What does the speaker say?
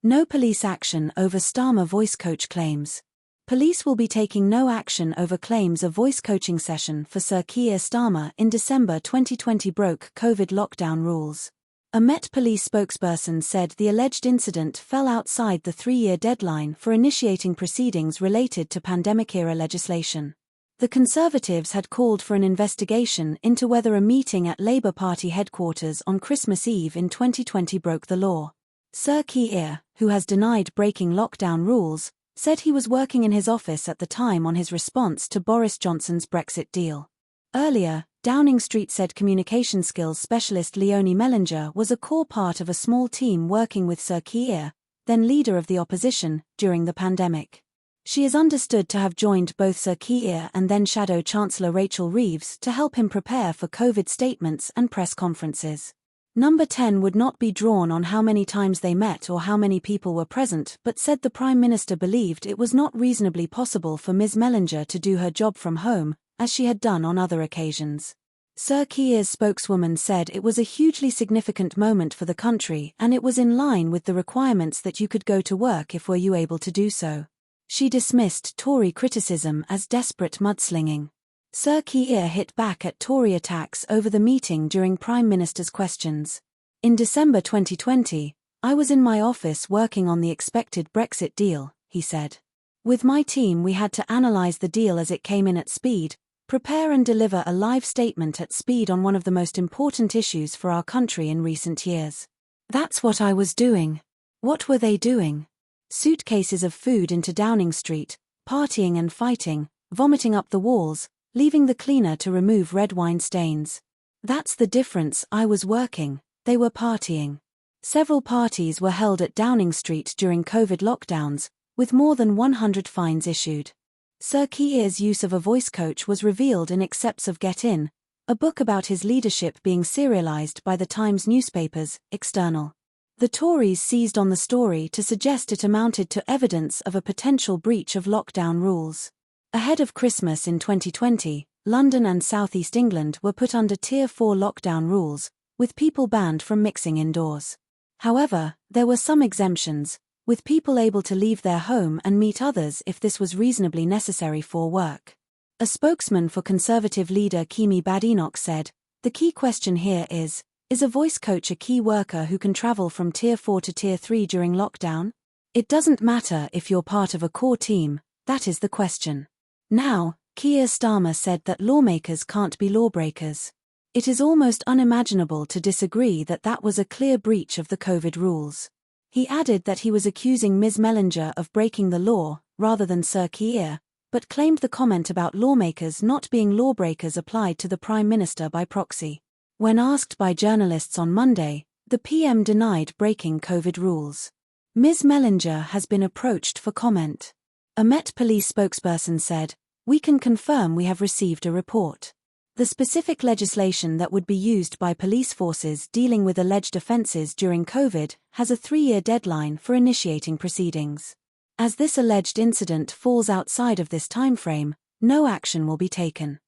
No police action over Starmer voice coach claims. Police will be taking no action over claims a voice coaching session for Sir Keir Starmer in December 2020 broke COVID lockdown rules. A Met Police spokesperson said the alleged incident fell outside the 3-year deadline for initiating proceedings related to pandemic-era legislation. The Conservatives had called for an investigation into whether a meeting at Labour Party headquarters on Christmas Eve in 2020 broke the law. Sir Keir, who has denied breaking lockdown rules, said he was working in his office at the time on his response to Boris Johnson's Brexit deal. Earlier, Downing Street said communication skills specialist Leonie Mellinger was a core part of a small team working with Sir Keir, then leader of the opposition, during the pandemic. She is understood to have joined both Sir Keir and then Shadow Chancellor Rachel Reeves to help him prepare for COVID statements and press conferences. Number 10 would not be drawn on how many times they met or how many people were present, but said the Prime Minister believed it was not reasonably possible for Ms. Mellinger to do her job from home, as she had done on other occasions. Sir Keir's spokeswoman said it was a hugely significant moment for the country and it was in line with the requirements that you could go to work if were you able to do so. She dismissed Tory criticism as desperate mudslinging. Sir Keir hit back at Tory attacks over the meeting during Prime Minister's questions. In December 2020, I was in my office working on the expected Brexit deal, he said. With my team we had to analyse the deal as it came in at speed, prepare and deliver a live statement at speed on one of the most important issues for our country in recent years. That's what I was doing. What were they doing? Suitcases of food into Downing Street, partying and fighting, vomiting up the walls, leaving the cleaner to remove red wine stains. That's the difference. I was working, they were partying. Several parties were held at Downing Street during COVID lockdowns, with more than 100 fines issued. Sir Keir's use of a voice coach was revealed in Accepts of Get In, a book about his leadership being serialised by the Times newspapers, external. The Tories seized on the story to suggest it amounted to evidence of a potential breach of lockdown rules. Ahead of Christmas in 2020, London and South East England were put under Tier 4 lockdown rules, with people banned from mixing indoors. However, there were some exemptions, with people able to leave their home and meet others if this was reasonably necessary for work. A spokesman for Conservative leader Kemi Badenoch said, "The key question here is a voice coach a key worker who can travel from Tier 4 to Tier 3 during lockdown? It doesn't matter if you're part of a core team, that is the question." Now, Keir Starmer said that lawmakers can't be lawbreakers. It is almost unimaginable to disagree that that was a clear breach of the COVID rules. He added that he was accusing Ms. Mellinger of breaking the law, rather than Sir Keir, but claimed the comment about lawmakers not being lawbreakers applied to the Prime Minister by proxy. When asked by journalists on Monday, the PM denied breaking COVID rules. Ms. Mellinger has been approached for comment. A Met Police spokesperson said, "We can confirm we have received a report. The specific legislation that would be used by police forces dealing with alleged offences during COVID has a 3-year deadline for initiating proceedings. As this alleged incident falls outside of this timeframe, no action will be taken."